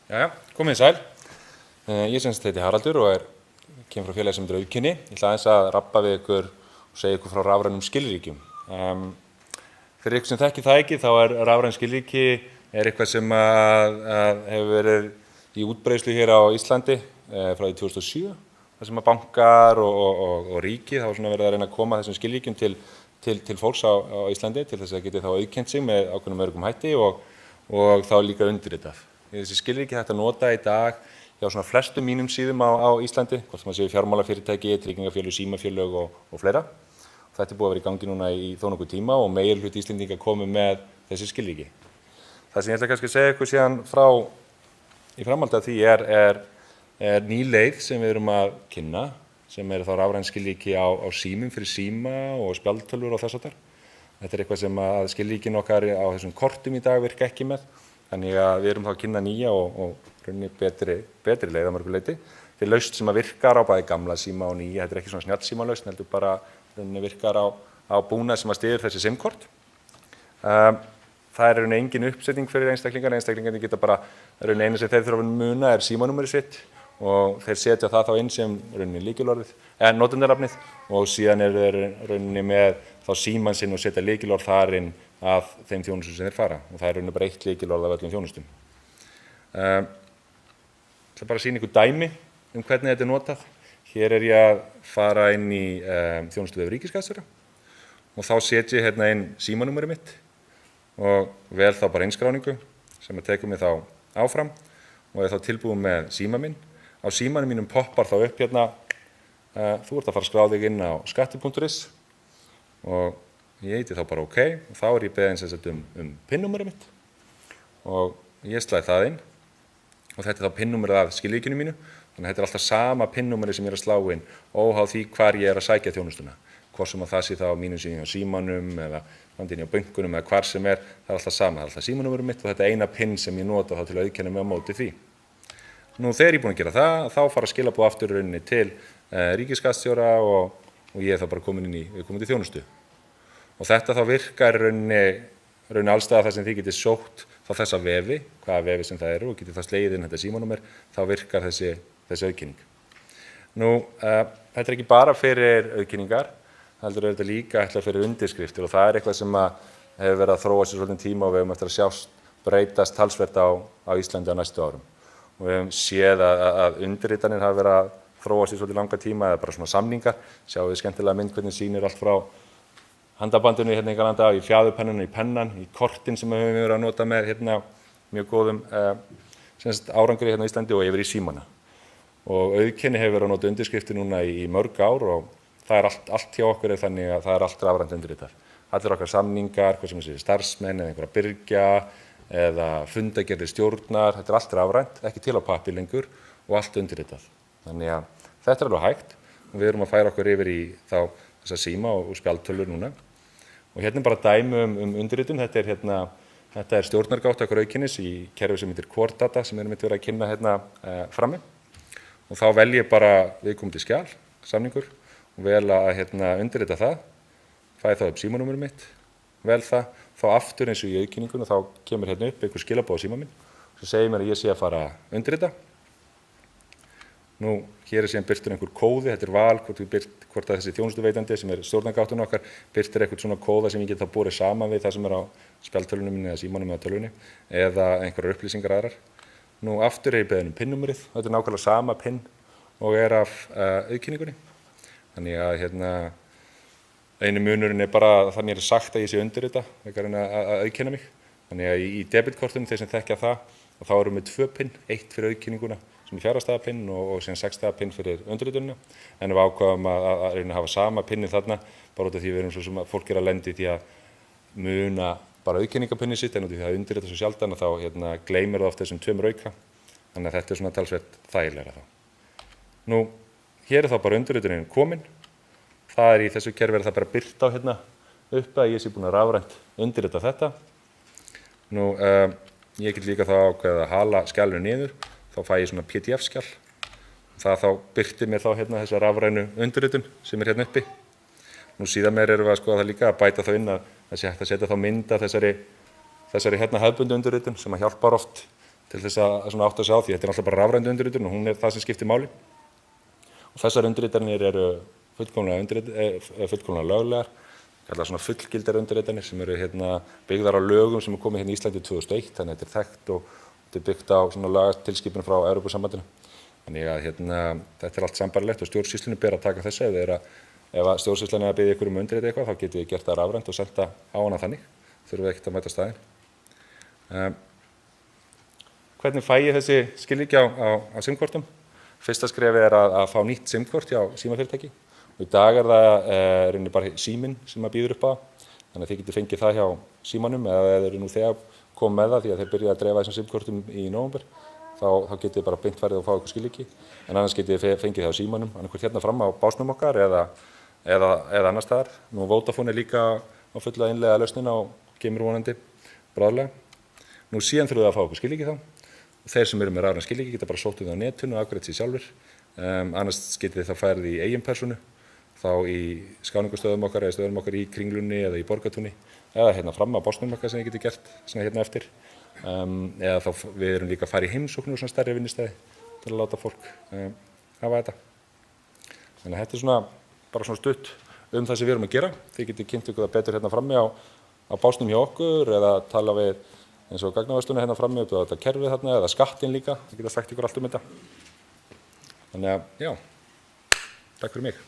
Jæja, komið sæl. Ég heiti Haraldur og kemur frá félagi sem heitir Auðkenni. Ég ætla aðeins að rabba við ykkur og segja ykkur frá rafrænum skilríkjum. Fyrir ykkur sem þekkir það ekki, þá rafræn skilríki eitthvað sem hefur verið í útbreiðslu hér á Íslandi frá því 2007. Það sem bankar og ríki þá svona verið að reyna að koma þessum skilríkjum til fólks á Íslandi til þess að geti þá auðkennt sig með ákveðnum öruggum hætti og þá líka undirritað. Þessi skilríki hægt að nota í dag hjá svona flestum mínum síðum á Íslandi, hvort maður séu fjármálafyrirtæki, tryggingafélög, símafélög og fleira. Þetta búið að vera í gangi núna í þó nokkuð tíma og meirihluti Íslendinga komið með þessi skilríki. Það sem ég ætla kannski að segja ykkur síðan frá í framhaldi af því er ný leið sem við erum að kynna, sem þá rafræn skilríki á símum fyrir síma og spjaldtölvur og þess háttar. Þetta eitthvað sem að skilríkin okkar á þessum kortum í dag virka ekki með. Þannig að við erum þá að kynna nýja og rauninni betri leið að mörgu leyti. Þetta er lausn sem að virkar á bæði gamla síma og nýja. Þetta er ekki svona snjallsímalausn, heldur bara rauninni virkar á búnað sem að styður þessi SIM-kort. Það er rauninni engin uppsetning fyrir einstaklingar. Einstaklingarnir geta bara rauninni einu sem þeir þurfa að muna símanúmerið sitt og þeir setja það þá inn sem rauninni lykilorðið, notendurnafnið og síðan þeir rauninni með þá símann sinn og setja lykilorð þar inn að þeim þjónustum sem þeir fara og það er rauninni bara eitt lykilorð af öllum þjónustum. Ég ætla bara að sýna ykkur dæmi hvernig þetta er notað. Hér ég að fara inn í þjónustuvef ríkisskattstjóra og þá setja ég hérna inn símanúmerið mitt og vel þá bara innskráningu sem tekur mig þá áfram og þá tilbúin með síma minn. Á símanum mínum poppar þá upp hérna, þú ert að fara að skrá þig inn á skatti.is og ég heiti þá bara OK og þá ég beðinn sem sagt PIN-númerið mitt og ég slæði það inn og þetta þá PIN-númerið af skilríkinu mínu. Þannig að þetta alltaf sama PIN-númerið sem ég að slá inn óháð því hvar ég að sækja þjónustuna. Hvort sem að það sé þá mínum síðan á símanum eða vandinn á bönkunum eða hvar sem það er alltaf sama. Það er alltaf símanúmerið mitt og þetta eina PIN sem ég nota þá til að auðkenna mig á móti því. Nú þegar ég búinn að gera það, þá fara skilaboð aftur rauninni til ríkisskattstjóra og ég þá bara komin inn í viðkomandi þjónustu. Og þetta þá virkar rauninni allstaðar þar sem þið getið sótt þá þessa vefi, hvaða vefi sem það eru og getið þá slegið inn þetta símanúmer, þá virkar þessi auðkenning. Nú, þetta er ekki bara fyrir auðkenningar, heldur þetta líka fyrir undirskriftir og það er eitthvað sem hefur verið að þróa sér svolítinn tíma og við höfum eftir að sjást breytast talsvert á Íslandi á næstu árum. Og við höfum séð að undirritanir hafa verið að þróa sér svolítið langa tíma eða bara svona samningar. Sjáum við skemmtilega mynd hvernig sýnir allt frá handabandinu hérna í Galanda, í fjaðurpennuna, í pennan, í kortin sem við höfum verið að nota með hérna mjög góðum árangri hérna á Íslandi og yfir í símana. Og auðkenni hefur verið að nota undirskriftir núna í mörg ár og það er allt hjá okkur þannig að það er allt rafrænt undirritað. Allir okkar samningar, hvað sem þessi starfsmenn eða einhverja birgja eða fundagerðir stjórnar, þetta er allt rafrænt, ekki til á pappír lengur og allt undirritað. Þannig að þetta er alveg hægt og við erum að færa okkur yfir í þessa síma og spjaldtölvur núna. Og hérna er bara dæmi undirritun, þetta er stjórnargátt okkar auðkennis í kerfi sem heitir Core Data sem við erum verið að kynna hérna frammi. Og þá vel ég bara viðkomandi skjal, samningur og vel að undirrita það, fæði það upp símanúmerið mitt, vel það, þá aftur eins og í auðkenningunum þá kemur hérna upp einhver skilaboð á síma minn, svo segir mér að ég sé að fara að undirrita. Nú, hér síðan birtur einhver kóði, þetta er val, hvort að þessi þjónustuveitandi sem er stjórnargátturinn okkar, birtir eitthvað svona kóða sem ég get þá borið saman við það sem er á spjaldtölvunum minni eða símanum eða tölvunni eða einhverjar upplýsingar aðrar. Nú, aftur ég beðinn PIN-númerið, þetta er nákvæmlega sama PIN og er af auðkenningunni. Þannig að einu munurinn er bara að það mér er sagt að ég sé undirrita, ekki að reyna að auðkenna mig. Þannig að í debitkortum, þeir sem þekkja það, og þá erum við 2 PIN, 1 fyrir auðkenninguna sem er 4 stafa PIN og síðan 6 stafa PIN fyrir undirritunina. En við ákváðum að reyna að hafa sama PIN-ið þarna, bara út af því við erum svo sem að fólk er að lenda í því að muna bara auðkenningapinni sitt en út af því að undirrita svo sjaldan að þá gleymir það oft þessum 2 auka. Þannig að þetta er svona talsvert þægilegra þá. Nú, hér er þá bara undirritunin komin. Það er í þessu kerfi það bara birt á hérna uppi að ég sé búinn að rafrænt undirrita þetta. Nú, ég get líka þá ákveðið að hala skjalinu niður. þá fæ ég svona PDF-skjal. Það þá birtir mér þá hérna þessa rafrænu undirritun sem hérna uppi. Nú síðan meir erum við að skoða það líka að bæta þá inn að það sé hægt að setja þá mynd af þessari hérna hefðbundu undirritun sem að hjálpar oft til þess að svona átta sig á því. Þetta er alltaf bara rafræn undirritun og hún er það sem skiptir máli. Og þessar undirritanir eru fullkomlega löglegar, kallað svona fullgildar undirritanir sem eru hérna byggðar á lögum sem komið hérna í Íslandi 2001, þannig að þetta er þekkt og þetta er byggt á svona lagatilskipun frá Evrópusambandinu. Þannig að hérna þetta er allt sambarlegt og stjórnsýslunni ber að taka þessa ef að stjórnsýslan er að biðja ykkur um undirrita eitthvað, þá getið þið gert það rafrænt og senda á hana þannig. Þurfum við ekkert að mæta staðinn. Hvernig fæ ég þessi skilríki á SIM-kortum? Fyrsta skrefið er að fá nýtt SIM-kort hjá símafyrirtæki. Og í dag er það rauninni bara síminn sem að býður upp á. Þannig að þið getið fengið það hjá símanum eða þeir eru nú þegar komið með það því að þeir byrja að dreifa þessum SIM-kortum í nóvember. Þá getið þið bara beint farið og fá ykkur skilríki. En annars getið þið fengið það á símanum, annarkvort hérna fram á básnum okkar eða annars staðar. Nú Vodafone er líka á fulla innlega lausnina og kemur vonandi bráðlega. Nú síðan þurfum við að fá ykkur skilríki þá. Og þeir sem eru með rafræn skilríki geta bara sótt um það á netinu og afgreitt sig sjálfur. Annars getið þið þá færið í eigin persónu, þá í skráningarstöðum okkar eða stöðum okkar í Kringlunni eða í Borgartúni eða hérna fram á básnum okkar sem þið getið gert svona hérna eftir. Eða þá við erum líka að fara í heimsóknir og svona stærri vinnustæði til að láta fólk hafa þetta. Þannig að þetta er svona bara svona stutt það sem við erum að gera. Þið getið kynnt ykkur það betur hérna frammi á básnum hjá okkur eða tala við eins og gagnaverslunni hérna frammi upp á þetta kerfið þarna eða skattinn líka. Þið geta sagt ykkur allt um þetta. Þannig að já, takk fyrir mig.